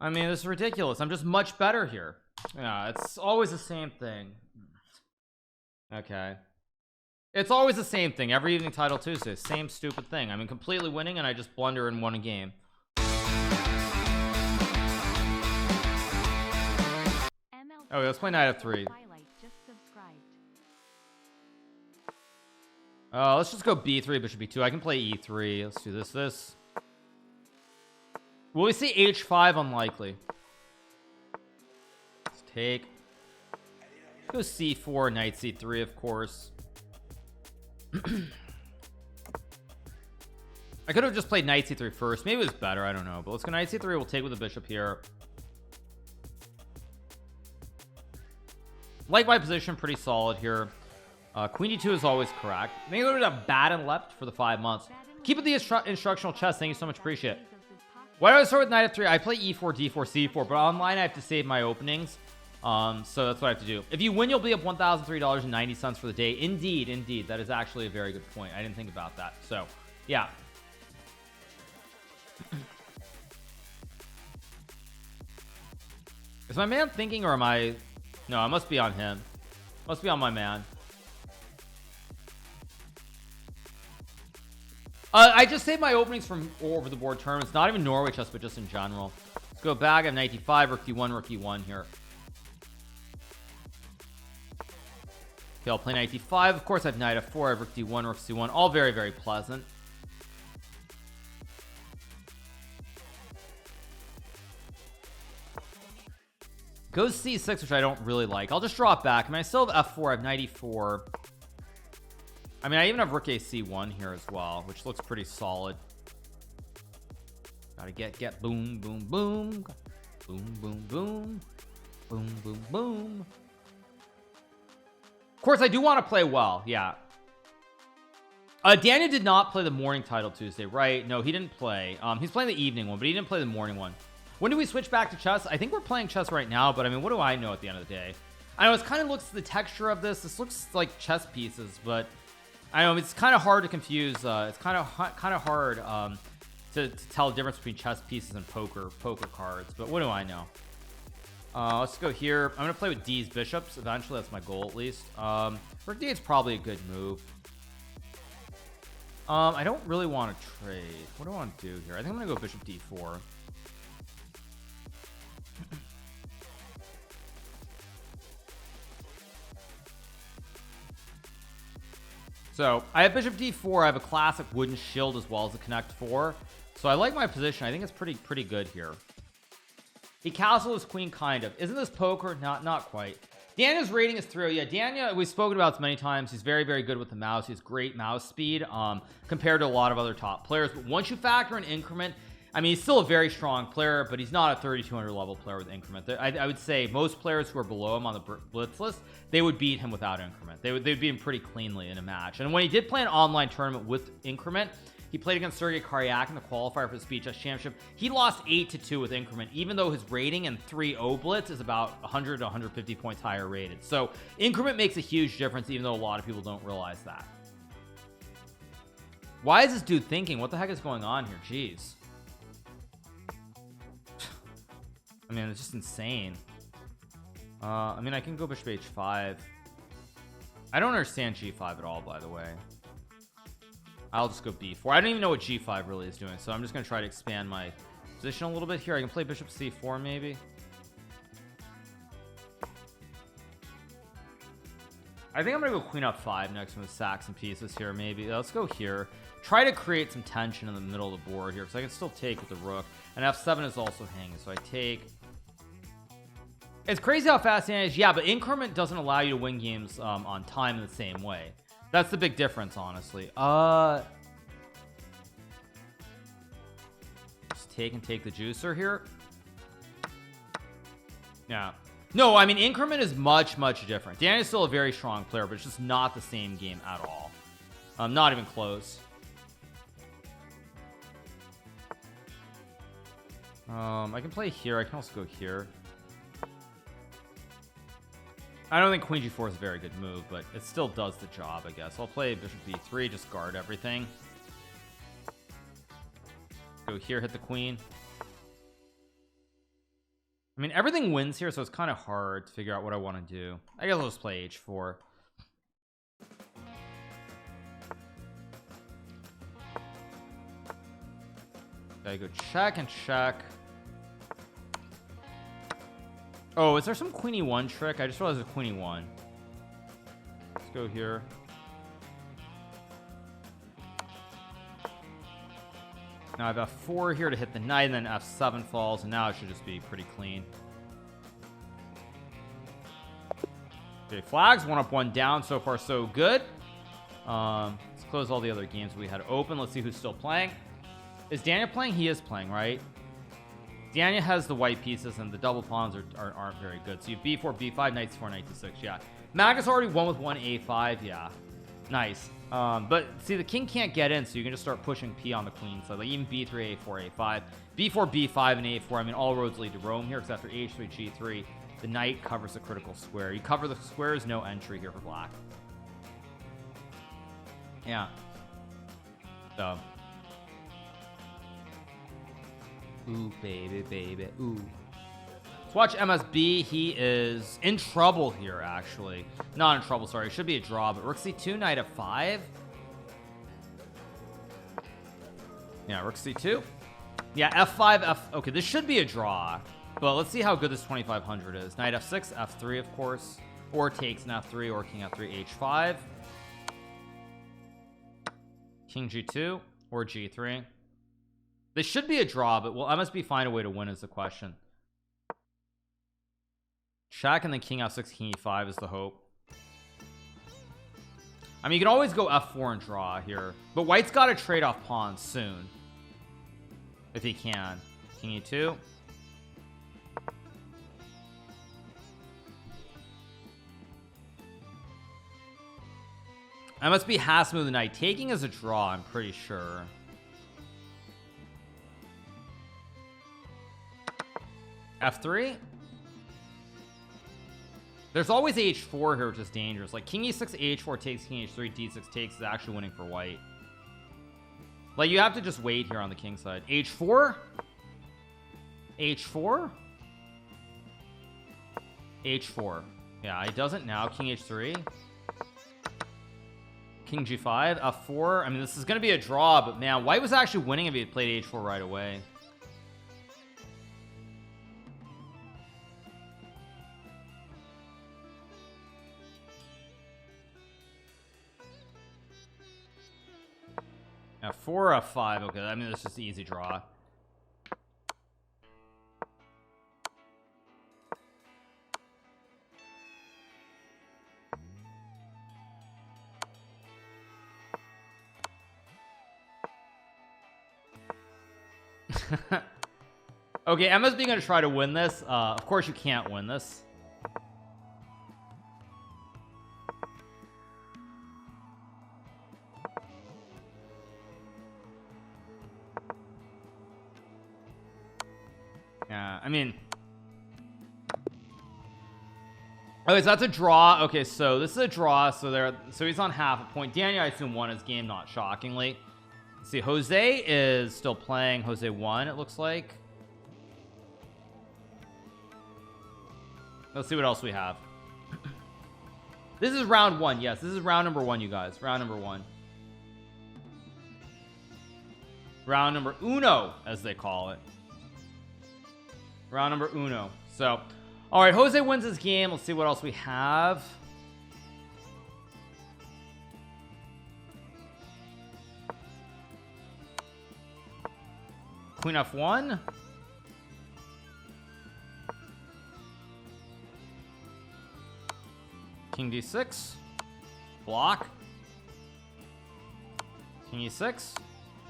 I mean, this is ridiculous. I'm just much better here. Yeah, it's always the same thing. Okay. It's always the same thing. Every evening title Tuesday, same stupid thing. I mean, completely winning and I just blunder and won a game. Oh, let's play Knight of 3. Let's just go b3, bishop b2. I can play e3. Let's do this. Will we see h5? Unlikely. Let's take. Let's go c4, knight c3, of course. I could have just played knight c3 first. Maybe it was better. I don't know. But let's go knight c3. We'll take with the bishop here. Like my position, pretty solid here. Queen d2 is always correct. I think there's a bad and left for the 5 months. Keep it the instructional chess. Thank you so much. Appreciate it. Why do I start with knight f3? I play e4, d4, c4, but online I have to save my openings. So that's what I have to do. If you win, you'll be up $1,003.90 for the day. Indeed. That is actually a very good point. I didn't think about that. So, yeah. Is my man thinking, or am I? No, I must be on him. Must be on my man. I just saved my openings from all over the board tournaments. Not even Norway chess, but just in general. Let's go back. I have knight d5, rook d1, rook e1 here. Okay, I'll play knight d5. Of course, I have knight f4, I have rook d1, rook c1. All very, very pleasant. Goes c6, which I don't really like. I'll just drop back. I mean, I still have f4. I have knight e4. I mean, I even have rook a c1 here as well, which looks pretty solid. Gotta get boom, boom, boom. Boom, boom, boom. Boom, boom, boom. Of course, I do want to play well. Yeah. Daniel did not play the morning title Tuesday, right? No, he didn't play. He's playing the evening one, but he didn't play the morning one. When do we switch back to chess? I think we're playing chess right now, but I mean, what do I know at the end of the day? I know it kind of looks, the texture of this looks like chess pieces, but I know it's kind of hard to confuse. It's kind of hard to tell the difference between chess pieces and poker cards, but what do I know? Let's go here. I'm gonna play with D's bishops eventually. That's my goal, at least. Rook D is probably a good move. I don't really want to trade. What do I want to do here? I think I'm gonna go bishop d4. So I have bishop d4. I have a classic wooden shield as well as a connect 4. So I like my position. I think it's pretty good here. He castled his queen, kind of. Isn't this poker? Not quite. Daniel's rating is 3. Yeah, Daniel, we've spoken about this many times. He's very, very good with the mouse. He has great mouse speed compared to a lot of other top players. But once you factor in increment, I mean, he's still a very strong player, but he's not a 3200 level player with increment. I would say most players who are below him on the blitz list, they would beat him without increment. They'd beat him pretty cleanly in a match. And when he did play an online tournament with increment, he played against Sergei Karyak in the qualifier for the Speed Chess Championship. He lost 8-2 with increment, even though his rating in 3-0 blitz is about 100 to 150 points higher rated. So increment makes a huge difference, even though a lot of people don't realize that. Why is this dude thinking? What the heck is going on here? Jeez. I mean, it's just insane. I mean, I can go bishop h5. I don't understand g5 at all, by the way. I'll just go b4. I don't even know what g5 really is doing, so I'm just going to try to expand my position a little bit here. I can play bishop c4 maybe. I think I'm going to go queen f5 next with sacks and pieces here maybe. Let's go here. Try to create some tension in the middle of the board here, because I can still take with the rook. And f7 is also hanging, so I take. It's crazy how fast it is. Yeah, but increment doesn't allow you to win games on time in the same way. That's the big difference, honestly. Just take the juicer here. Yeah. No, I mean, increment is much different. Danny's still a very strong player, but it's just not the same game at all. Not even close. I can play here. I can also go here. I don't think queen g4 is a very good move, but it still does the job, I guess. I'll play bishop b3, just guard everything. Go here, hit the queen. I mean, everything wins here, so it's kind of hard to figure out what I want to do. I guess I'll just play h4. Gotta go check and check. Oh, is there some queen e1 trick? I just realized there's a queen e1. Let's go here. Now I've f4 here to hit the knight, and then f7 falls, and now it should just be pretty clean. Okay, flags, 1 up, 1 down. So far, so good. Let's close all the other games we had open. Let's see who's still playing. Is Daniel playing? He is playing, right? Daniel has the white pieces, and the double pawns aren't very good. So you have b4, b5, knight c4, knight c6. Yeah, Magnus already won with 1 a5. Yeah, nice. But see, the king can't get in, so you can just start pushing p on the queen side, like even b3, a4, a5, b4, b5, and a4. I mean, all roads lead to Rome here, because after h3, g3, the knight covers the critical square. You cover the squares, no entry here for black. Yeah. So. Ooh, baby, baby, ooh. Let's watch MSB. He is in trouble here, actually. Not in trouble, sorry. It should be a draw, but rook c2, knight f5. Yeah, rook c2. Yeah, f5, okay, this should be a draw, but let's see how good this 2500 is. Knight f6, f3, of course, or takes an f3, or king f3, h5. King g2, or g3. This should be a draw, but will MSB find a way to win is the question. Check, and then king f6, king e5 is the hope. I mean, you can always go f4 and draw here, but white's got to trade off pawns soon, if he can. King e2. MSB has to move the knight. Taking is a draw, I'm pretty sure. f3. There's always h4 here, which is dangerous. Like king e6, h4 takes, king h3, d6 takes is actually winning for white. Like you have to just wait here on the king side. h4, h4, h4. Yeah, he doesn't now. King h3, king g5, f4. I mean, this is going to be a draw, but man, white was actually winning if he had played h4 right away. f4, f5. Okay, I mean, this is an easy draw. Okay, Emma's being going to try to win this. Of course, you can't win this. Yeah, I mean, okay, so that's a draw. Okay, so this is a draw. So he's on half a point. Daniel, I assume, won his game, not shockingly. Let's see, Jose is still playing. Jose won, it looks like. Let's see what else we have. This is round one. Yes, this is round number one, you guys. Round number one. Round number uno, as they call it. Round number uno. So, all right, Jose wins his game. Let's see what else we have. Queen f1. King d6. Block. King e6.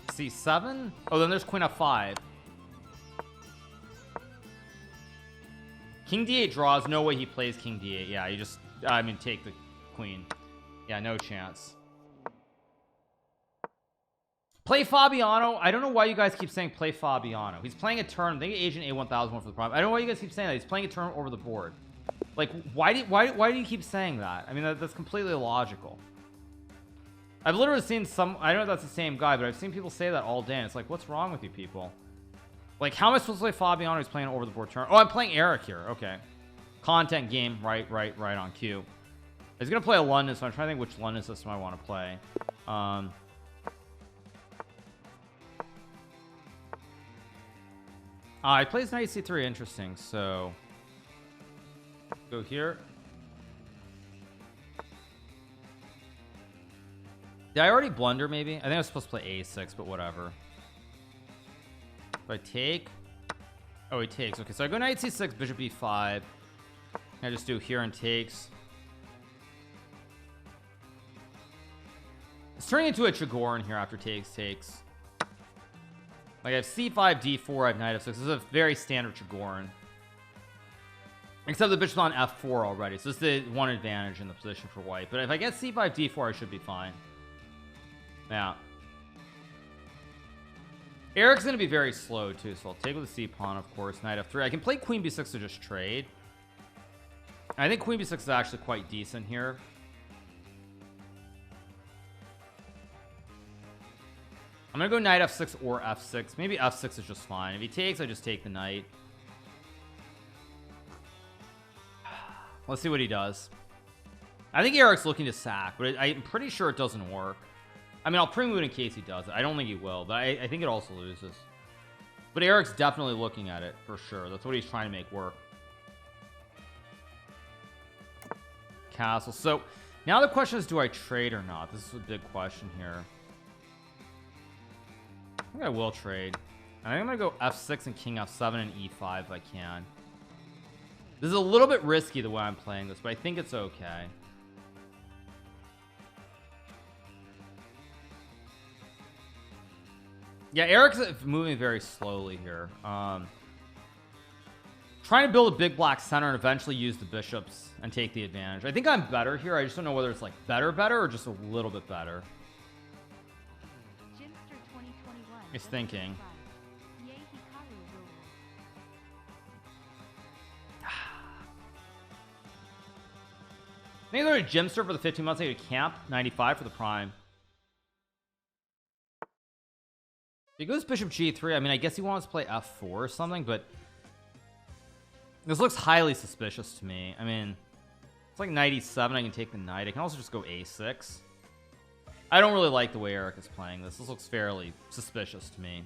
c7. Oh, then there's queen f5. King d8 draws. No way he plays king d8. Yeah, you just, I mean, take the queen. Yeah, no chance. Play Fabiano. I don't know why you guys keep saying play Fabiano. He's playing a turn. I think Agent A1001 for the prime. I don't know why you guys keep saying that. He's playing a turn over the board. Like, why do you keep saying that? I mean, that's completely illogical. I've literally seen some, I don't know if that's the same guy, but I've seen people say that all day, and it's like, what's wrong with you people? Like, how am I supposed to play Fabiano who's playing over the board turn? Oh, I'm playing Eric here. Okay. Content game. Right on cue. He's going to play a London, so I'm trying to think which London system I want to play. He plays knight c3. Interesting. So, go here. Did I already blunder, maybe? I think I was supposed to play a6, but whatever. If I take... Oh, he takes. Okay, so I go knight c6, bishop e5. I just do here and takes. It's turning into a Chigorin here after takes. Like, I have c5, d4, I have knight f6. This is a very standard Chigorin. Except the bishop's on f4 already. So this is the one advantage in the position for white. But if I get c5, d4, I should be fine. Yeah. Eric's going to be very slow, too. So I'll take with the c-pawn, of course. Knight f3. I can play queen b6 to just trade. I think queen b6 is actually quite decent here. I'm going to go knight f6 or f6. Maybe f6 is just fine. If he takes, I just take the knight. Let's see what he does. I think Eric's looking to sack, but I'm pretty sure it doesn't work. I mean, I'll pre-move in case he does it. I don't think he will, but I think it also loses. But Eric's definitely looking at it, for sure. That's what he's trying to make work. Castle. So, now the question is, do I trade or not? This is a big question here. I think I will trade. I think I'm going to go f6 and king f7 and e5 if I can. This is a little bit risky the way I'm playing this, but I think it's okay. Yeah, Eric's moving very slowly here. Trying to build a big black center and eventually use the bishops and take the advantage. I think I'm better here. I just don't know whether it's like better or just a little bit better. He's thinking. I think they're a Gymster for the 15 months. I go to camp 95 for the prime. He goes bishop g3. I mean, I guess he wants to play f4 or something, but this looks highly suspicious to me. I mean, it's like knight e7. I can take the knight. I can also just go a6. I don't really like the way Eric is playing this. This looks fairly suspicious to me.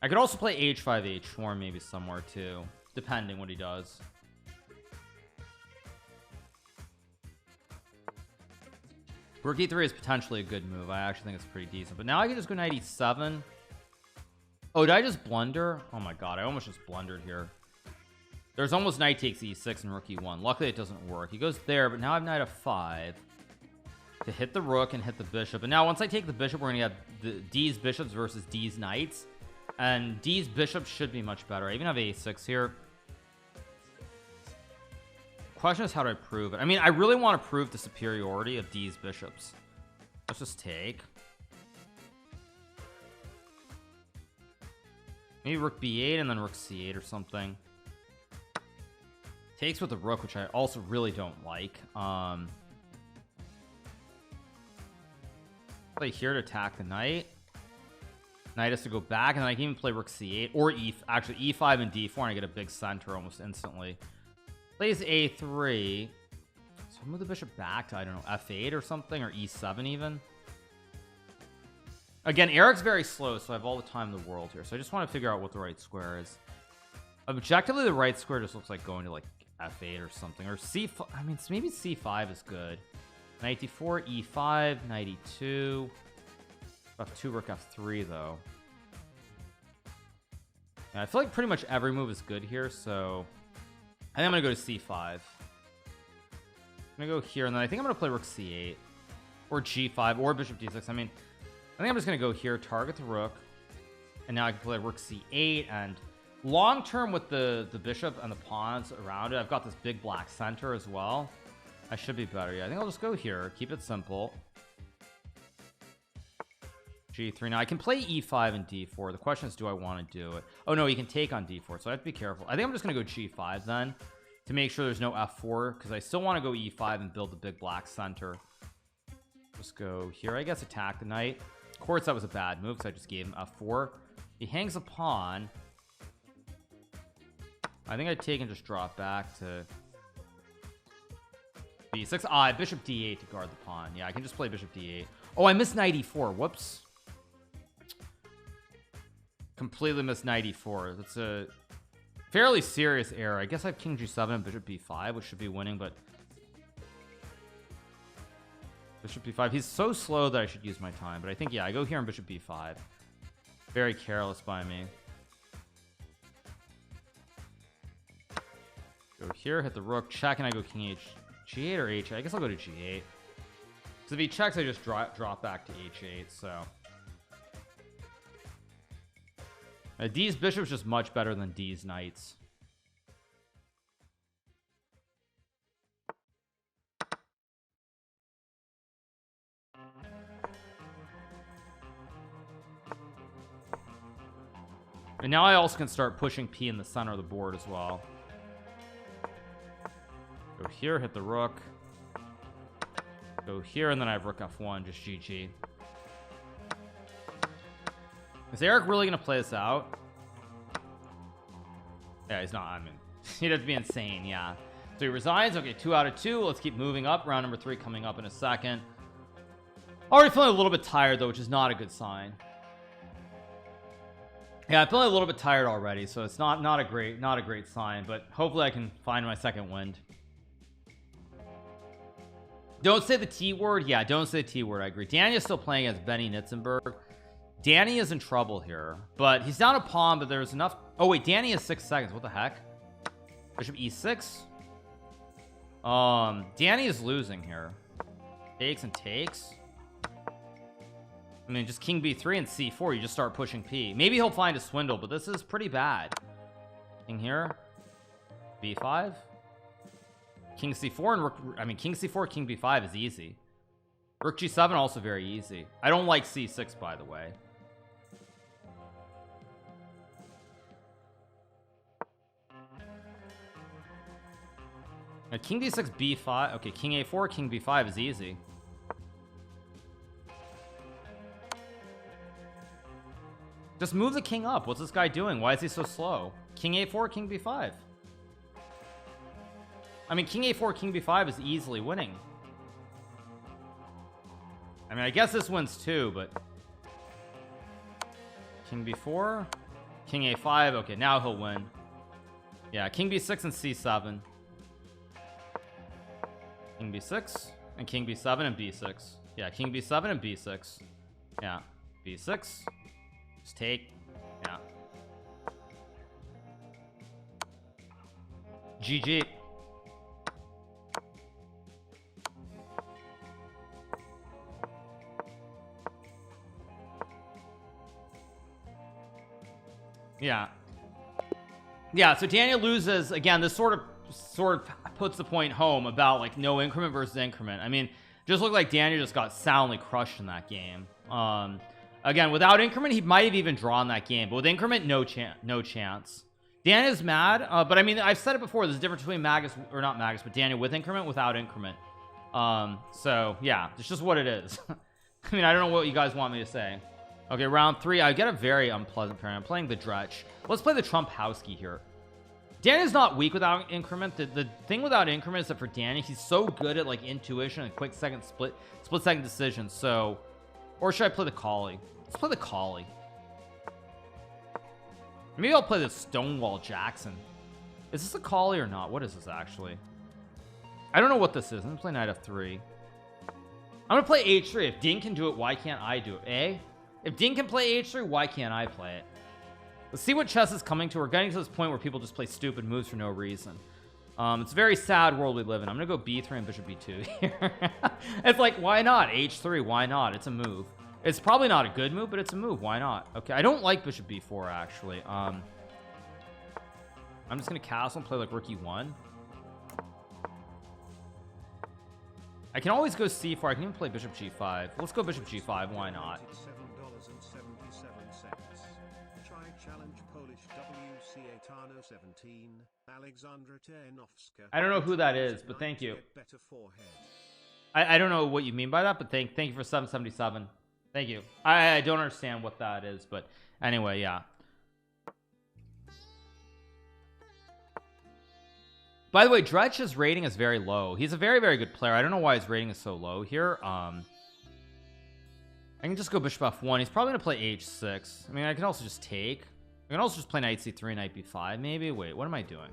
I could also play h5, h4 maybe somewhere too, depending what he does. Rook e3 is potentially a good move. I actually think it's pretty decent. But now I can just go knight e7. Oh, did I just blunder? Oh my god, I almost just blundered here. There's almost knight takes e6 and rook e1. Luckily it doesn't work. He goes there, but now I have knight f5 to hit the rook and hit the bishop. And now once I take the bishop, we're going to have the D's bishops versus D's knights. And D's bishops should be much better. I even have a6 here. Question is, how do I prove it? I mean, I really want to prove the superiority of D's bishops. Let's just take. Maybe rook b8 and then rook c8 or something. Takes with the rook, which I also really don't like. Play here to attack the knight. Knight has to go back, and then I can even play rook c8 or actually e5 and d4, and I get a big center almost instantly. Plays a3. So move the bishop back to, I don't know, f8 or something, or e7 even. Again, Eric's very slow, so I have all the time in the world here. So I just want to figure out what the right square is. Objectively, the right square just looks like going to like f8 or something, or c5. I mean, maybe c5 is good. Knight d4, e5, knight e2. f2, rook f3 though. Yeah, I feel like pretty much every move is good here, so I think I'm gonna go to c5. I'm gonna go here, and then I think I'm gonna play rook c8 or g5 or bishop d6. I mean, I think I'm just gonna go here, target the rook, and now I can play rook c8. And long term with the bishop and the pawns around it, I've got this big black center as well. I should be better. Yeah, I think I'll just go here, keep it simple. g3. Now I can play e5 and d4. The question is, do I want to do it? Oh no, he can take on d4, so I have to be careful. I think I'm just gonna go g5 then, to make sure there's no f4, because I still want to go e5 and build the big black center. Just go here, I guess. Attack the knight. Of course that was a bad move because I just gave him f4. He hangs a pawn. I think I'd take and just drop back to b6. Ah, bishop d8 to guard the pawn. Yeah, I can just play bishop d8. Oh, I missed knight e4. Whoops. Completely missed knight e4. That's a fairly serious error. I guess I have king g7 and bishop b5, which should be winning, but bishop b5. He's so slow that I should use my time, but I think, yeah, I go here on bishop b5. Very careless by me. Go here, hit the rook, check, and I go king g8 or h8. I guess I'll go to g8. So if he checks, I just drop back to h8. So D's bishop's just much better than D's knights. And now I also can start pushing P in the center of the board as well. Go here, hit the rook. Go here, and then I have rook f1, just GG. Is Eric really going to play this out? Yeah, he's not. I mean, he'd have to be insane, yeah. So he resigns. Okay, 2 out of 2. Let's keep moving up. Round number 3 coming up in a second. Already feeling a little bit tired, though, which is not a good sign. Yeah, I'm feeling a little bit tired already, so it's not a great sign, but hopefully I can find my second wind. Don't say the T word. Yeah, don't say the T word. I agree. Danny is still playing as Benny Nitzenberg. Danny is in trouble here, but he's down a pawn, but there's enough. Oh wait, Danny has 6 seconds. What the heck? Bishop e6. Danny is losing here. Takes and takes. I mean, just king b3 and c4. You just start pushing P. Maybe he'll find a swindle, but this is pretty bad. King here. b5. King c4 and rook. I mean, king c4, king b5 is easy. Rook g7 also very easy. I don't like c6, by the way. Now, king d6, b5. Okay, king a4, king b5 is easy. Just move the king up. What's this guy doing? Why is he so slow? King a4, king b5. I mean, king a4, king b5 is easily winning. I mean, I guess this wins too, but king b4, king a5. Okay, now he'll win. Yeah, king b6 and c7. King b6 and king b7 and b6. Yeah, king b7 and b6. Yeah, b6. Just take. Yeah. GG. Yeah, so Daniel loses again. This sort of puts the point home about like no increment versus increment. I mean, just looked like Daniel just got soundly crushed in that game. Again, without increment, he might have even drawn that game, but with increment, no chance. Daniel's mad, but I mean, I've said it before. There's a difference between Magnus, or not Magnus, but Daniel with increment, without increment. So yeah, it's just what it is. I mean, I don't know what you guys want me to say. Okay, round 3. I get a very unpleasant pairing. I'm playing the Dretch. Let's play the Trumpowski here. Danny's not weak without increment. The thing without increment is that for Danny, he's so good at like intuition and quick second split second decisions. So, or should I play the Collie? Let's play the Collie. Maybe I'll play the Stonewall Jackson. Is this a Collie or not? What is this actually? I don't know what this is. I'm gonna play knight f3. I'm gonna play h3. If Ding can do it, why can't I do it? Eh? If Ding can play h3, why can't I play it? Let's see what chess is coming to. We're getting to this point where people just play stupid moves for no reason. It's a very sad world we live in. I'm gonna go b3 and bishop b2 here. It's like, why not? h3, why not? It's a move. It's probably not a good move, but it's a move. Why not? Okay, I don't like bishop b4 actually. I'm just gonna castle and play like rook e1. I can always go c4. I can even play bishop g5. Let's go bishop g5. Why not? I don't know who that is, but thank you. I don't know what you mean by that, but thank you for 777. Thank you. I don't understand what that is, but anyway, yeah. By the way, Dredge's rating is very low. He's a very, very good player. I don't know why his rating is so low here. I can just go bishop f1. He's probably gonna play h6. I mean, I can also just take. I can also just play knight c3, knight b5 maybe. Wait, what am I doing?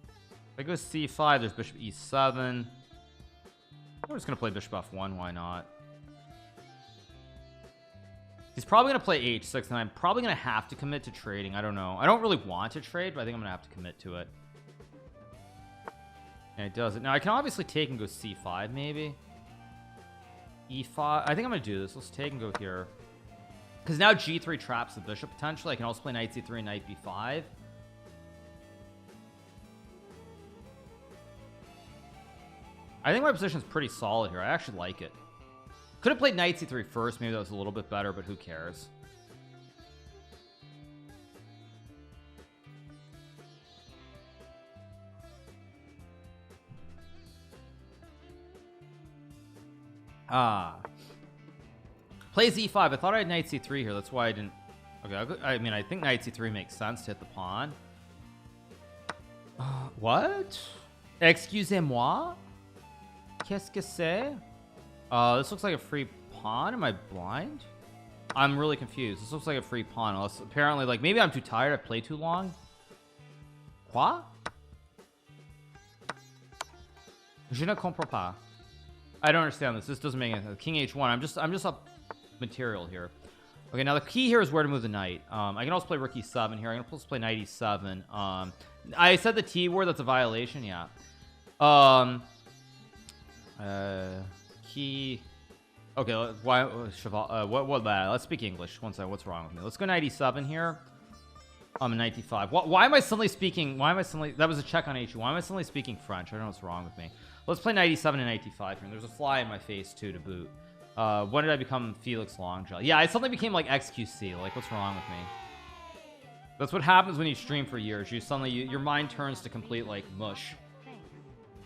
If I go c5, there's bishop e7. I'm just gonna play bishop f1. Why not? He's probably gonna play h6, and I'm probably gonna have to commit to trading. I don't know. I don't really want to trade, but I think I'm gonna have to commit to it. And it does it. Now I can obviously take and go c5 maybe. e5. I think I'm gonna do this. Let's take and go here. Because now g3 traps the bishop potentially. I can also play knight c3, knight b5. I think my position is pretty solid here. I actually like it. Could have played knight c3 first. Maybe that was a little bit better, but who cares? Plays e5. I thought I had knight c3 here. That's why I didn't. Okay, I mean, I think knight c3 makes sense to hit the pawn. What? Excusez-moi? Qu'est-ce que c'est? This looks like a free pawn. Am I blind? I'm really confused. This looks like a free pawn. Unless apparently, like, maybe I'm too tired. I played too long. Quoi? Je ne comprends pas. I don't understand this. This doesn't make any sense. King h1. I'm just up material here. Okay, now the key here is where to move the knight. I can also play rook e7 here. I can also play knight e7. I said the T word. That's a violation. Yeah. Key. Okay. Why? What? Let's speak English. One second. What's wrong with me? Let's go knight e7 here. Knight d5. Why am I suddenly speaking? Why am I suddenly? That was a check on h2. Why am I suddenly speaking French? I don't know what's wrong with me. Let's play knight e7 and knight d5 here. And there's a fly in my face too to boot. When did I become Felix Longjaw? Yeah, I suddenly became like XQC. Like, what's wrong with me? That's what happens when you stream for years. You suddenly your mind turns to complete like mush.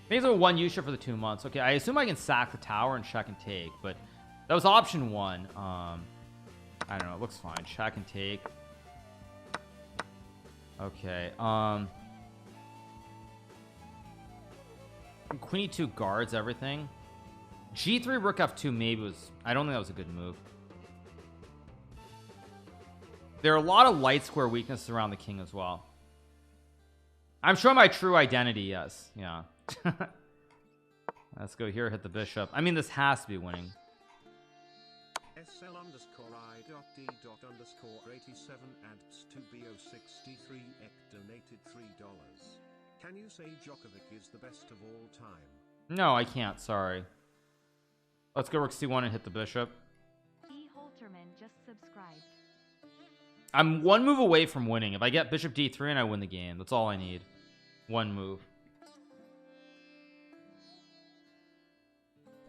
Maybe there's one use for the 2 months. Okay, I assume I can sack the tower and check and take, but that was option 1. I don't know. It looks fine. Check and take. Okay. Queen e2 guards everything. G3 rook f2 maybe was. I don't think that was a good move. There are a lot of light square weaknesses around the king as well. I'm showing my true identity. Yes. Yeah. Let's go here. Hit the bishop. I mean, this has to be winning. SL_I.D._87 adds to BO63 donated $3. Can you say Djokovic is the best of all time? No, I can't. Sorry. Let's go rook c1 and hit the bishop. E. Holterman just subscribed. I'm one move away from winning. If I get bishop d3 and I win the game, that's all I need. One move.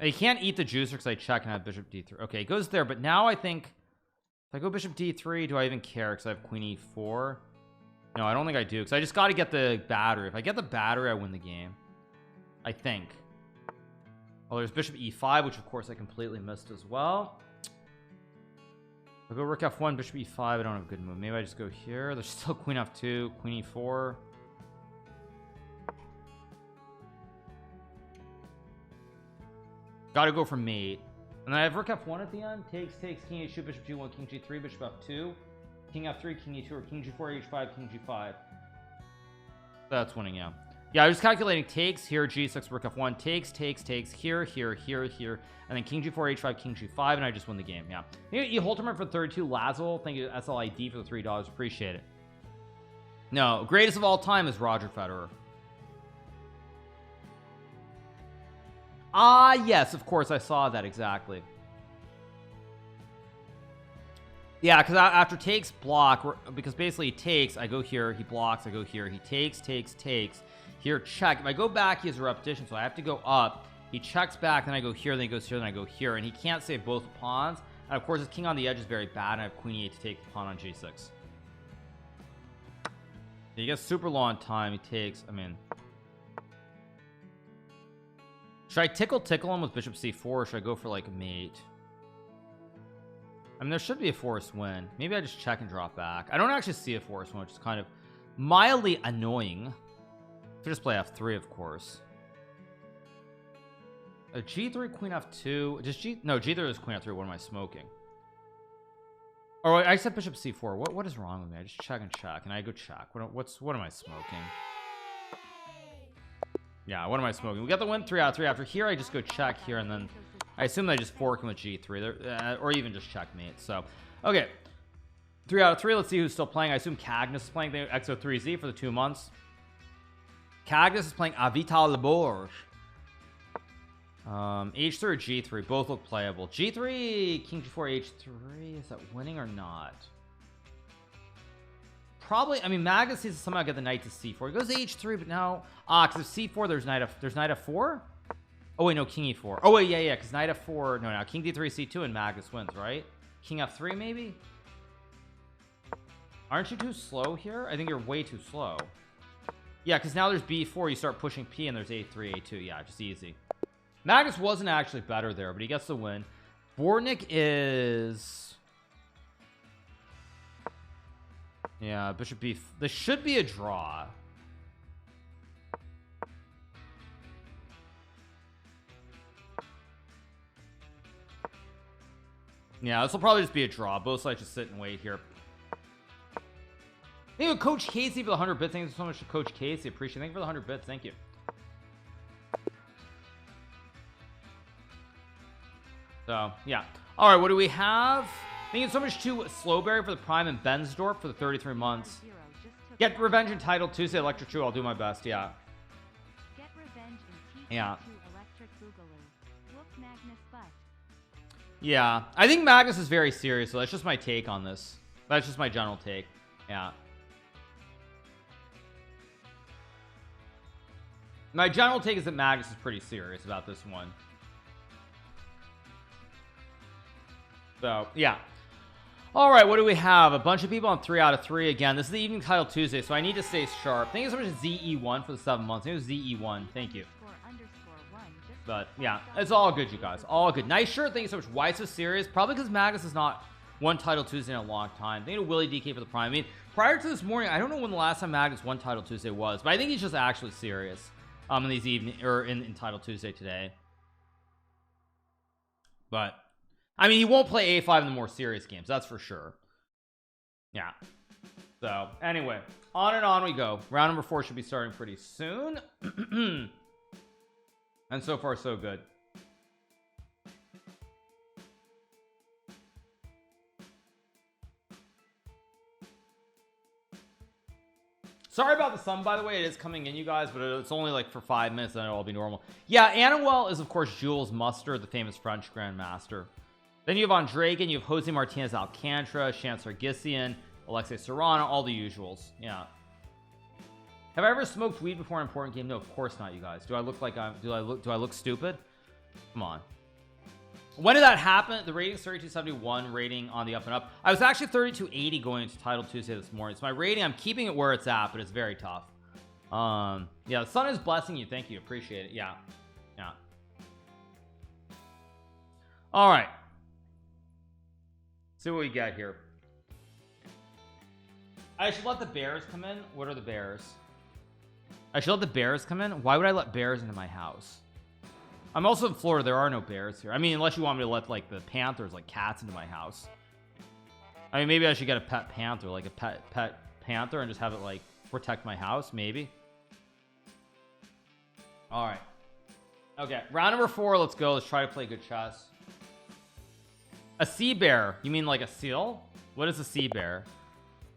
You can't eat the juicer because I check and have bishop d3. Okay, it goes there, but now I think if I go bishop d3, do I even care because I have queen e4? No, I don't think I do because I just got to get the battery. If I get the battery, I win the game. I think. Oh, there's bishop e5, which of course I completely missed as well. I'll go rook f1, bishop e5. I don't have a good move. Maybe I just go here. There's still queen f2, queen e4. Gotta go for mate. And then I have rook f1 at the end. Takes, king h2, bishop g1, king g3, bishop f2, king f3, king e2, or king g4, h5, king g5. That's winning, yeah. Yeah, I was calculating takes here, g6, rook f1, takes, here, and then king g4, h5, king g5, and I just win the game, yeah. You Holterman for 32, Lazel, thank you, SLID for the $3, appreciate it. No, greatest of all time is Roger Federer. Ah, yes, of course, I saw that, exactly. Yeah, because after takes, block, because basically he takes, I go here, he blocks, I go here, he takes, here, check. If I go back, he has a repetition, so I have to go up. He checks back, then I go here, then he goes here, then I go here, and he can't save both pawns. And of course, his king on the edge is very bad, and I have queen e8 to take the pawn on g6. He gets super long time. He takes, I mean, Should I tickle him with bishop c4, or should I go for like a mate? I mean, there should be a forced win. Maybe I just check and drop back. I don't actually see a forced win, which is kind of mildly annoying. To just play f3, of course. A g3, queen f2. Just no, g3 is queen f3. What am I smoking? Oh, I said bishop c4. What is wrong with me? I just check and check, and I go check. What am I smoking? Yeah, what am I smoking? We got the win 3 out of 3. After here, I just go check here, and then I assume they just fork him with g3, or even just checkmate. So, okay, 3 out of 3. Let's see who's still playing. I assume Magnus is playing the XO3Z for the 2 months. Magnus is playing Avital Laborge. H3 or G3, both look playable. G3, King G4, H3. Is that winning or not? Probably. I mean, Magnus needs to somehow get the knight to c4. He goes to h3, but now because of c4, there's knight f4. Oh wait, no, king e4. Oh wait, yeah, because knight f4. No, now king d3, c2, and Magnus wins, right? King f3, maybe. Aren't you too slow here? I think you're way too slow. Yeah, because now there's b4. You start pushing p, and there's a3, a2. Yeah, just easy. Magnus wasn't actually better there, but he gets the win. Bornik is. Yeah, bishop b. This should be a draw. Yeah, this will probably just be a draw. Both sides just sit and wait here. Thank you, Coach Casey, for the 100 bits. Thank you so much to Coach Casey. Appreciate it. Thank you for the 100 bits. Thank you. So, yeah. All right, what do we have? Thank you so much to Slowberry for the Prime and Bensdorp for the 33 months. Get revenge in Title Tuesday, Electric True. I'll do my best. Yeah. Get revenge in Yeah. Electric Boogaloo. Whoop Magnus butt. Yeah. I think Magnus is very serious, so that's just my take on this. That's just my general take. Yeah. My general take is that Magnus is pretty serious about this one. So, yeah. All right, what do we have? A bunch of people on 3 out of 3 again. This is the Evening Title Tuesday, so I need to stay sharp. Thank you so much to ZE1 for the 7 months. It was ZE1. Thank you. But, yeah, it's all good, you guys. All good. Nice shirt. Thank you so much. Why so serious? Probably because Magnus has not won Title Tuesday in a long time. Thank you to Willie DK for the Prime. I mean, prior to this morning, I don't know when the last time Magnus won Title Tuesday was, but I think he's just actually serious in these evening or in Title Tuesday today. But I mean, he won't play a5 in the more serious games, that's for sure. Yeah. So anyway, on and on we go. Round number 4 should be starting pretty soon. And so far so good. Sorry about the sun, by the way. It is coming in, you guys, but it's only like for 5 minutes, and it'll all be normal. Yeah, Annawell is, of course, Jules Mustard, the famous French Grandmaster. Then you have Andragan, you have Jose Martinez Alcantara, Chancellor Gissian, Alexei Serrano, all the usuals. Yeah. Have I ever smoked weed before an important game? No, of course not, you guys. Do I look like do I look stupid? Come on. When did that happen? The rating's 3271, rating on the up and up. I was actually 3280 going into Title Tuesday this morning. So my rating, I'm keeping it where it's at, but it's very tough. Yeah, the sun is blessing you. Thank you. Appreciate it. Yeah. Yeah. All right. See what we got here. I should let the bears come in. What are the bears? I should let the bears come in. Why would I let bears into my house? I'm also in Florida. There are no bears here. I mean, unless you want me to let like the panthers, like cats, into my house. I mean, maybe I should get a pet panther, like a pet panther, and just have it like protect my house. Maybe. All right. Okay, round number 4. Let's go. Let's try to play good chess. A sea bear. You mean like a seal? What is a sea bear?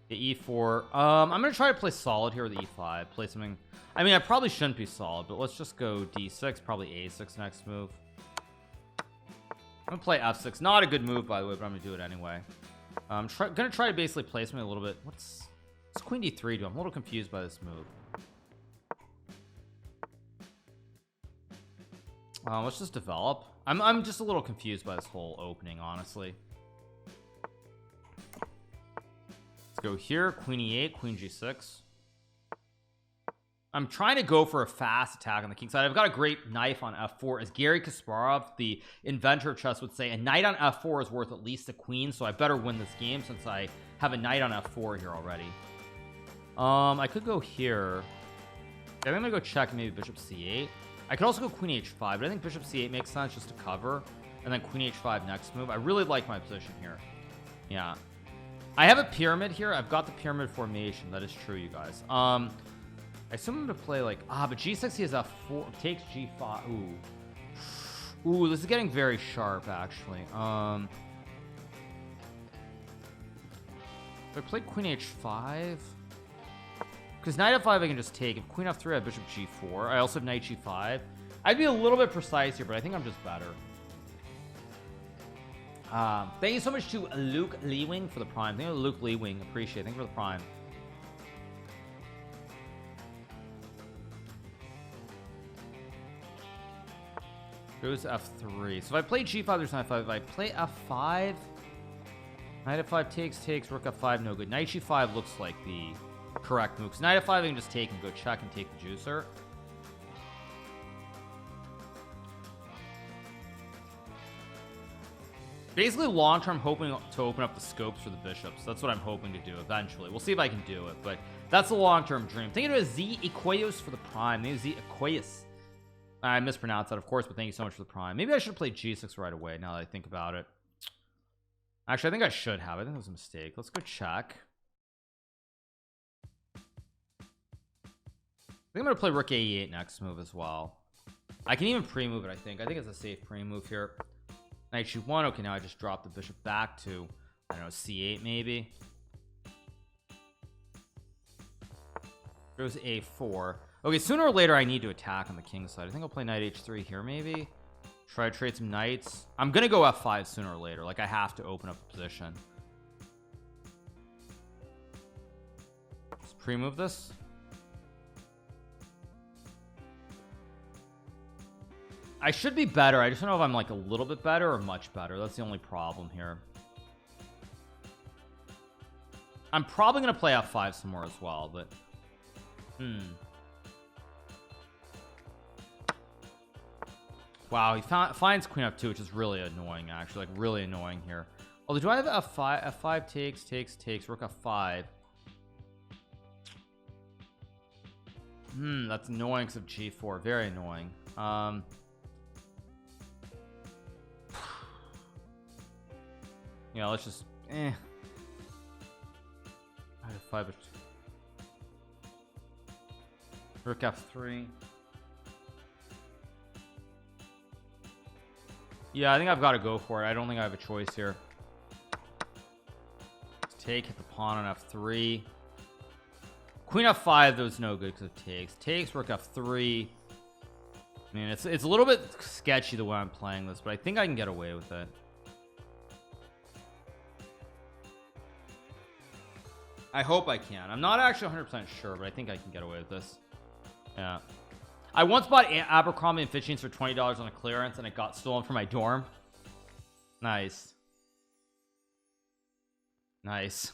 The e4. I'm gonna try to play solid here with the e5. Play something. I mean, I probably shouldn't be solid, but let's just go d6. Probably a6 next move. I'm gonna play f6. Not a good move, by the way, but I'm gonna do it anyway. I'm gonna try to basically play something a little bit. What's queen d3 do? I'm a little confused by this move. Let's just develop. I'm just a little confused by this whole opening, honestly. Let's go here. Queen e8, queen g6. I'm trying to go for a fast attack on the king side. I've got a great knife on f4. As Gary Kasparov, the inventor of chess, would say, a knight on f4 is worth at least a queen, so I better win this game since I have a knight on f4 here already. I could go here. I think I'm gonna go check maybe bishop c8. I could also go queen h5, but I think bishop c8 makes sense just to cover, and then queen h5 next move. I really like my position here. Yeah, I have a pyramid here. I've got the pyramid formation. That is true, you guys. I assume I'm gonna play like but g6 he has f4, takes g5. Ooh, this is getting very sharp actually. If I play queen h5, because knight f5 I can just take. If queen f3 I have bishop g4. I also have knight g5. I'd be a little bit precise here, but I think I'm just better. Thank you so much to Luke Leewing for the prime. Thank you to Luke Leewing, appreciate it. Thank you for the prime. Goes f3. So if I play g5, there's knight f5. If I play f5, knight f5 takes, rook f5, no good. Knight g5 looks like the correct move. Because knight f5 I can just take and go check and take the juicer. Basically, long term, hoping to open up the scopes for the bishops. That's what I'm hoping to do eventually. We'll see if I can do it, but that's the long term dream. Thank you to Z Equayos for the prime. Thank you, Z Equayos. I mispronounced that, of course, but thank you so much for the prime. Maybe I should play g6 right away now that I think about it. Actually, I think I should have. I think it was a mistake. Let's go check. I think I'm going to play rook a8 next move as well. I can even pre-move it, I think. I think it's a safe pre-move here. Knight c1. Okay, now I just drop the bishop back to, I don't know, c8 maybe. Goes a4. Okay, sooner or later I need to attack on the king side. I think I'll play knight h3 here maybe. Try to trade some knights. I'm gonna go f5 sooner or later. Like, I have to open up a position. Let's pre-move this. I should be better. I just don't know if I'm like a little bit better or much better. That's the only problem here. I'm probably gonna play f5 some more as well, but wow, he finds queen f2, which is really annoying actually, like really annoying here. Although, do I have f5? F5 takes rook f5. That's annoying because of g4. Very annoying. Yeah, let's just I have 5 rook f3. Yeah, I think I've got to go for it. I don't think I have a choice here. Let's take, hit the pawn on f3. Queen f5 though is no good because it takes rook f3. I mean, it's a little bit sketchy the way I'm playing this, but I think I can get away with it. I hope I can. I'm not actually 100% sure, but I think I can get away with this. Yeah. I once bought Abercrombie and Fitch jeans for $20 on a clearance, and it got stolen from my dorm. Nice. Nice.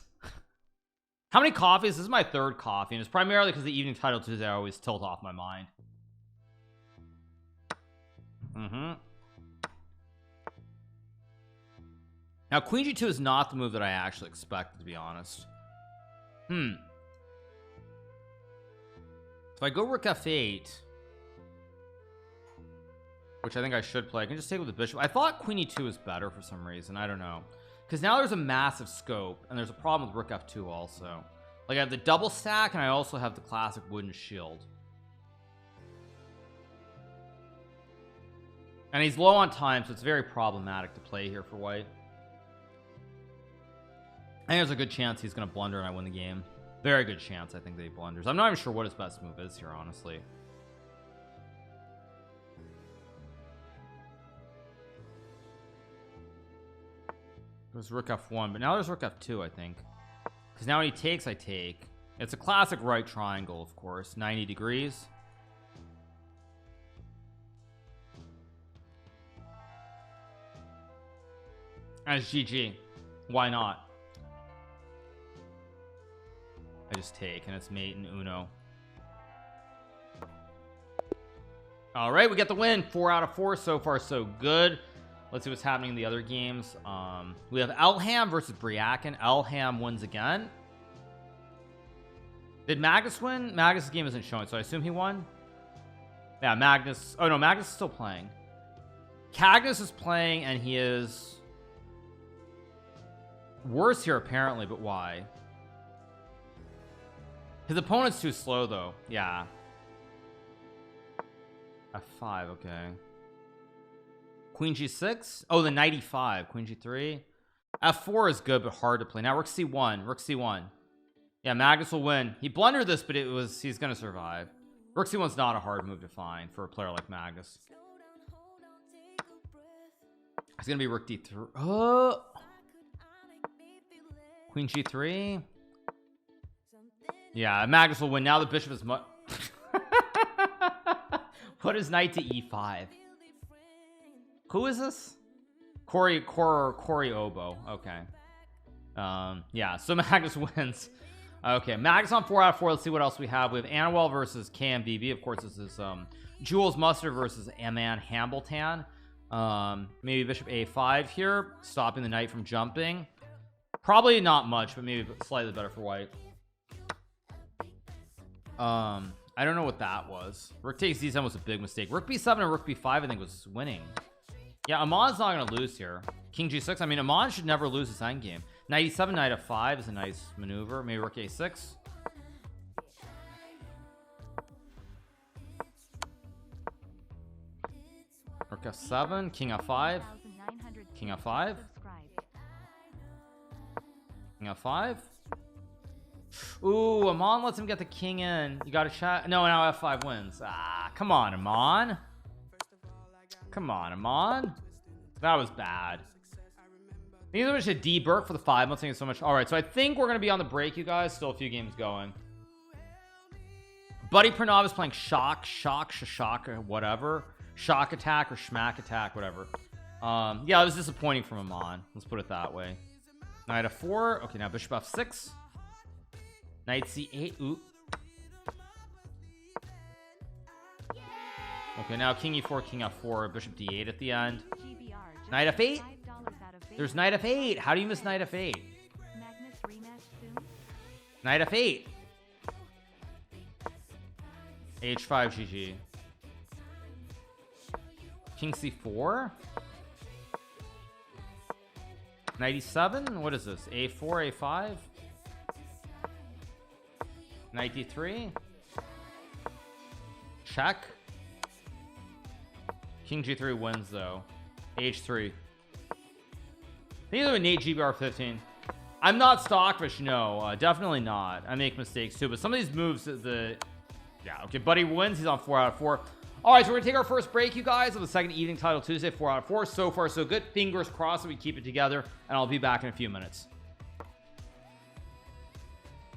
How many coffees? This is my third coffee, and it's primarily because the evening title Tuesday I always tilt off my mind. Now, Queen G2 is not the move that I actually expected, to be honest. If I go rook f8, which I think I should play, I can just take with the bishop. I thought Queen E2 is better for some reason. I don't know, because now there's a massive scope, and there's a problem with rook f2 also. Like, I have the double stack, and I also have the classic wooden shield. And he's low on time, so it's very problematic to play here for white. I think there's a good chance he's going to blunder and I win the game. Very good chance, I think, that he blunders. I'm not even sure what his best move is here, honestly. Goes rook f1, but now there's rook f2, I think. Because now when he takes, I take. It's a classic right triangle, of course. 90 degrees. And it's GG. Why not? I just take, and it's mate and Uno. All right, we get the win. 4 out of 4. So far, so good. Let's see what's happening in the other games. We have Elham versus Briakin. Elham wins again. Did Magnus win? Magnus' game isn't showing, so I assume he won. Yeah, Magnus. Oh no, Magnus is still playing. Cagnus is playing, and he is worse here apparently, but why? His opponent's too slow though. Yeah. F5, okay. Queen G6. Oh, the 95. Queen G3. F4 is good, but hard to play. Now Rook C1. Rook C1. Yeah, Magnus will win. He blundered this, but he's gonna survive. Rook C1's not a hard move to find for a player like Magnus. It's gonna be Rook D3. Oh, Queen G3. Yeah, Magnus will win. Now the bishop is much. What is knight to E5? Who is this? Corey Obo. Okay. Yeah, so Magnus wins. Okay, Magnus on 4 out of 4. Let's see what else we have. We have Anwell versus KMBB. Of course, this is Jules Mustard versus Aman Hambleton. Maybe bishop A5 here, stopping the knight from jumping. Probably not much, but maybe slightly better for white. I don't know what that was. Rook takes D7 was a big mistake. Rook B7 and Rook B5 I think was winning. Yeah, Amon's not gonna lose here. King G6. I mean, Amon should never lose his endgame. Knight E7, Knight F5 is a nice maneuver. Maybe Rook A6. Rook F7, King F5, King F5, King F5. Ooh, Amon lets him get the king in. You gotta chat. No, now F5 wins. Ah, come on, Amon. Come on, Amon. That was bad. These are just D Burke for the 5. Thank you so much. All right, so I think we're gonna be on the break, you guys. Still a few games going. Buddy Pranav is playing shock, or whatever. Shock attack or schmack attack, whatever. Yeah, it was disappointing from Amon. Let's put it that way. Knight F4. Okay, now bishop F6. Knight C8. Ooh. Okay, now King E4, King F4, Bishop D8 at the end. Knight F8. There's Knight F8. How do you miss Knight F8? Knight F8. H5 GG. King C4. Knight E7. What is this? A4, A5. Knight D3. Check. King G3 wins though. H3. These are Nate GBR15. I'm not stockfish, no, definitely not. I make mistakes too, but some of these moves, yeah, okay, Buddy wins. He's on 4 out of 4. All right, so we're gonna take our first break, you guys, of the second evening title Tuesday. 4 out of 4. So far, so good. Fingers crossed that we keep it together, and I'll be back in a few minutes.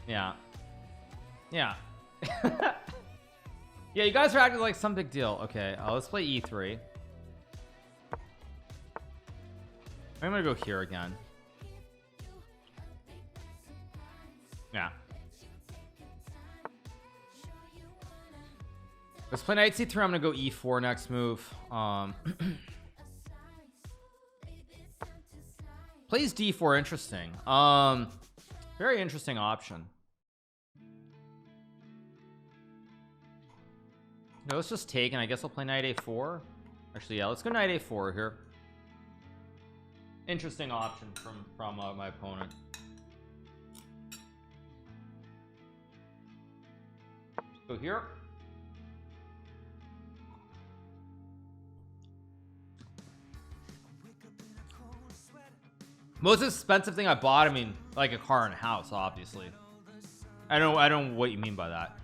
Yeah. Yeah. Yeah, you guys are acting like some big deal. Okay, let's play E3. I'm gonna go here again. Yeah. Let's play Knight C3. I'm gonna go E4 next move. Plays D4. Interesting. Very interesting option. No, let's just take, and I guess I'll play Knight A4. Actually, yeah, let's go Knight A4 here. Interesting option from my opponent. Go here. Most expensive thing I bought, I mean, like a car and a house, obviously. I don't know what you mean by that.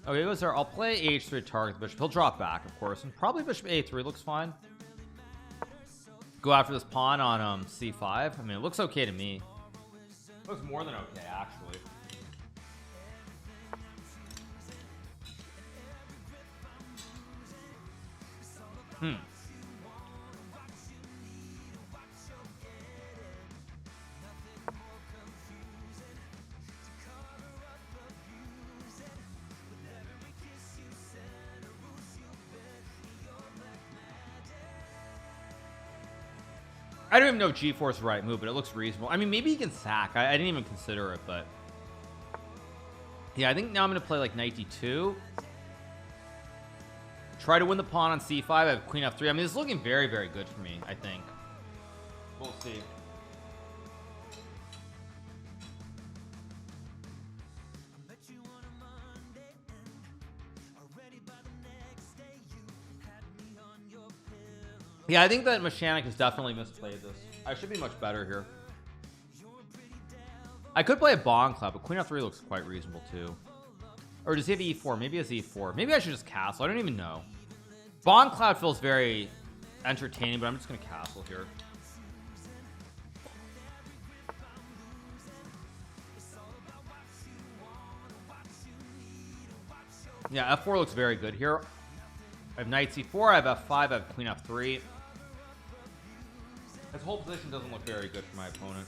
Okay, goes there. I'll play H3 target the bishop. He'll drop back, of course, and probably bishop A3 looks fine. Go after this pawn on C5. I mean, it looks okay to me. It looks more than okay, actually. I don't even know if G4 is the right move, but it looks reasonable. I mean, maybe he can sack. I didn't even consider it, but yeah, I think now I'm going to play like knight d2. Try to win the pawn on c5. I have queen f3. I mean, this is looking very, very good for me, I think. We'll see. Yeah, I think that Mechanic has definitely misplayed this. I should be much better here. I could play a Bond Club, but Queen f3 looks quite reasonable too. Or does he have e4? Maybe he has e4. Maybe I should just castle. I don't even know. Bond Cloud feels very entertaining, but I'm just going to castle here. Yeah, f4 looks very good here. I have knight c4, I have f5, I have queen f3. This whole position doesn't look very good for my opponent.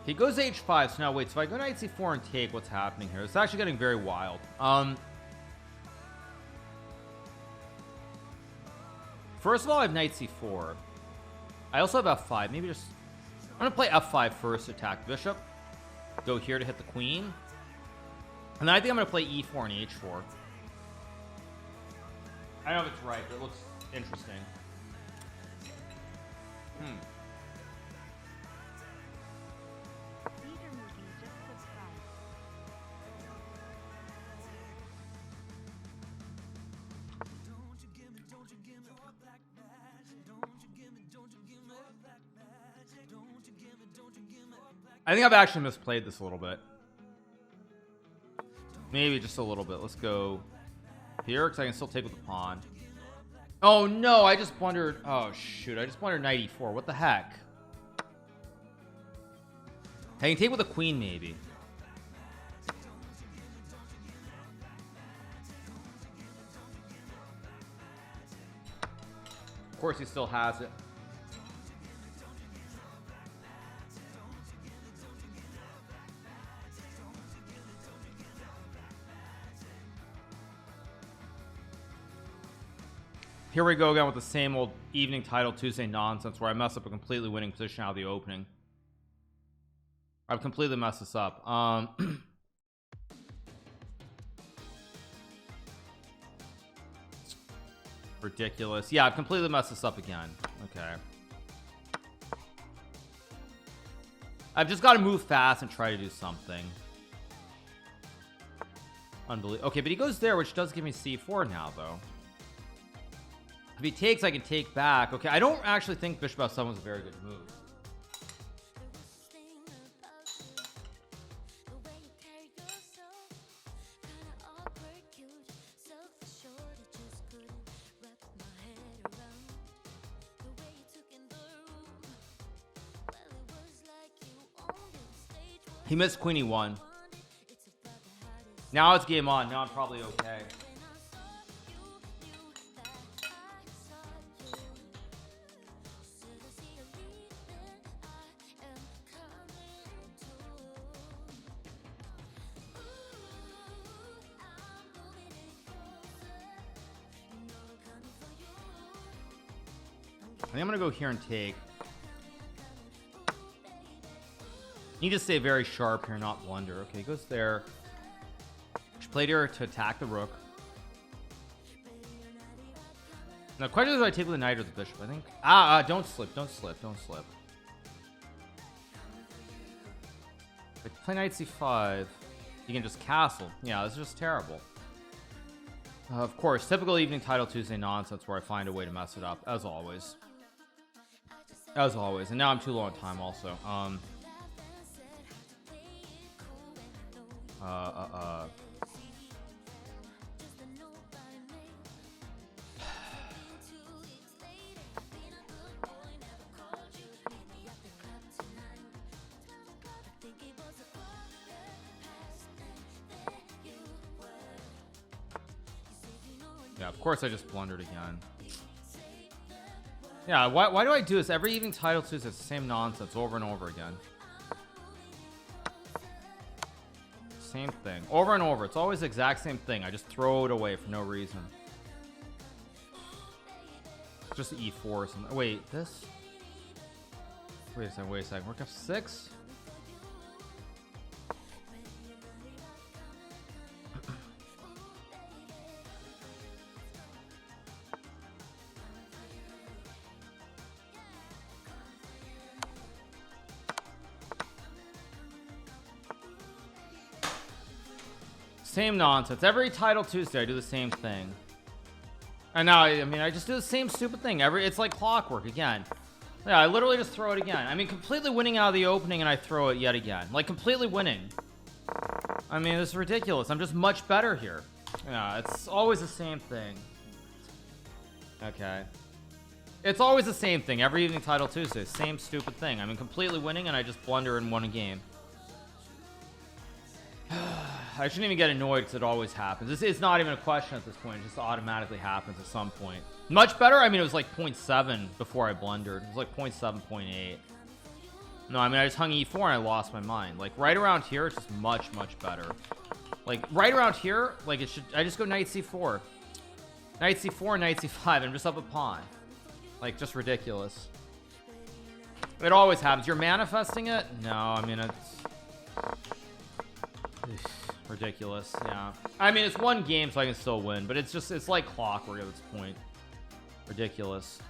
He goes h5, so now wait, so if I go knight c4 and take, what's happening here? It's actually getting very wild. First of all, I have knight c4. I also have f5. Maybe just I'm gonna play f5 first to attack bishop. Go here to hit the queen. And then I think I'm gonna play e4 and h4. I don't know if it's right, but it looks interesting. I think I've actually misplayed this a little bit. Maybe just a little bit. Let's go here because I can still take with the pawn. Oh no, I just blundered. Oh shoot, I just blundered knight e4. What the heck? I can take with a queen maybe. Of course he still has it. Here we go again with the same old evening title Tuesday nonsense where I mess up a completely winning position out of the opening. I've completely messed this up. Ridiculous. Yeah, I've completely messed this up again. Okay. I've just got to move fast and try to do something. Unbelievable. Okay, but he goes there, which does give me c4 now, though. If he takes, I can take back. Okay, I don't actually think bishop f7 was a very good move. He missed queen e1. Now it's game on. Now I'm probably okay. I think I'm gonna go here and take. Need to stay very sharp here, not blunder. Okay, he goes there. Should play here to attack the rook. Now, question is, do I take with the knight or the bishop? I think. Don't slip, don't slip, don't slip. If I play knight c5, you can just castle. Yeah, this is just terrible. Of course, typical evening title Tuesday nonsense where I find a way to mess it up, as always. As always. And now I'm too low on time also. Yeah, of course I just blundered again. Yeah, why do I do this? Every evening title Tuesday, it's the same nonsense over and over again. same thing over and over. It's always the exact same thing. I just throw it away for no reason. Just E4 or something. Wait, this? Wait a second. Rook F6? Same nonsense. Every Title Tuesday, I do the same thing. And now, I mean, I just do the same stupid thing. It's like clockwork again. Yeah, I literally just throw it again. I mean, completely winning out of the opening, and I throw it yet again. Like, completely winning. I mean, this is ridiculous. I'm just much better here. Yeah, it's always the same thing. Okay. It's always the same thing. Every evening Title Tuesday, same stupid thing. I mean, completely winning, and I just blunder and win a game. I shouldn't even get annoyed because it always happens. It's not even a question at this point. It just automatically happens at some point. Much better. I mean, it was like 0.7 before I blundered. It was like 0.7, 0.8. No, I mean, I just hung E4 and I lost my mind. Like right around here, it's just much better. Like right around here, like it should. I just go Knight C4, Knight C4, Knight C5. I'm just up a pawn. Like just ridiculous. It always happens. You're manifesting it? No, I mean it's ridiculous. Yeah, I mean it's one game, so I can still win, but it's like clockwork at this point. Ridiculous.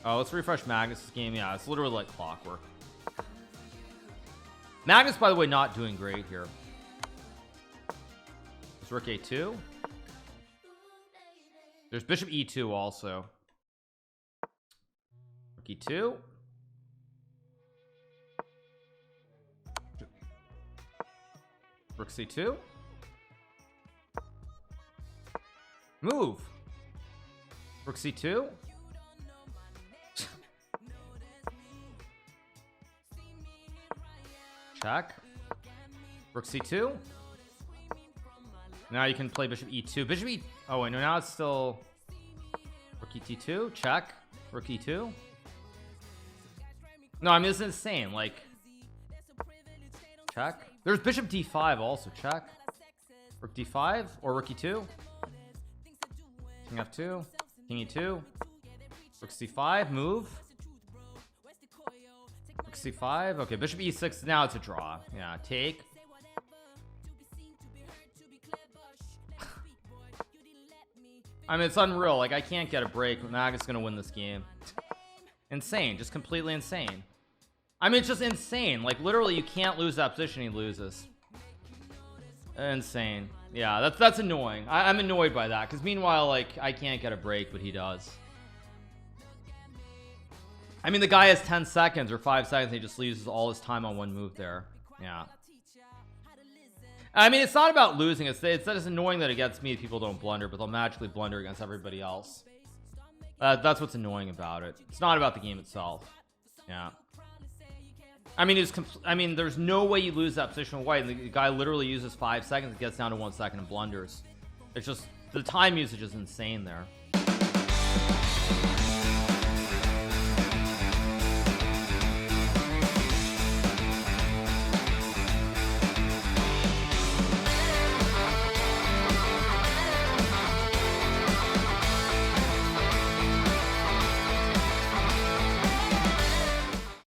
Oh, let's refresh Magnus' game. Yeah, it's literally like clockwork. Magnus, by the way, not doing great here. There's Rook A2. There's Bishop E2 also. Rook E2. Rook C2. Move. Rook C2. Check. Rook C2. Now you can play Bishop E2. Bishop E... Oh, wait, no, now it's still... Rook E2. Check. Rook E2. No, I mean, it's insane. Like... Check. There's Bishop D5 also. Check. Rook D5 or Rook E2. King F2. King E2. Rook C5. Move. Rook C5. Okay, Bishop E6. Now it's a draw. Yeah, take. I mean, it's unreal. Like, I can't get a break, but Magnus is going to win this game. Insane. Just completely insane. I mean, it's just insane. Like, literally, you can't lose that position. He loses. Insane. Yeah, that's annoying. I'm annoyed by that. Because meanwhile, like, I can't get a break, but he does. I mean, the guy has 10 seconds or 5 seconds. He just loses all his time on one move there. Yeah. I mean, it's not about losing. It's just annoying that against me, people don't blunder, but they'll magically blunder against everybody else. That's what's annoying about it. It's not about the game itself. Yeah. I mean, there's no way you lose that position with white. And the guy literally uses 5 seconds, it gets down to 1 second and blunders. It's just the time usage is insane there.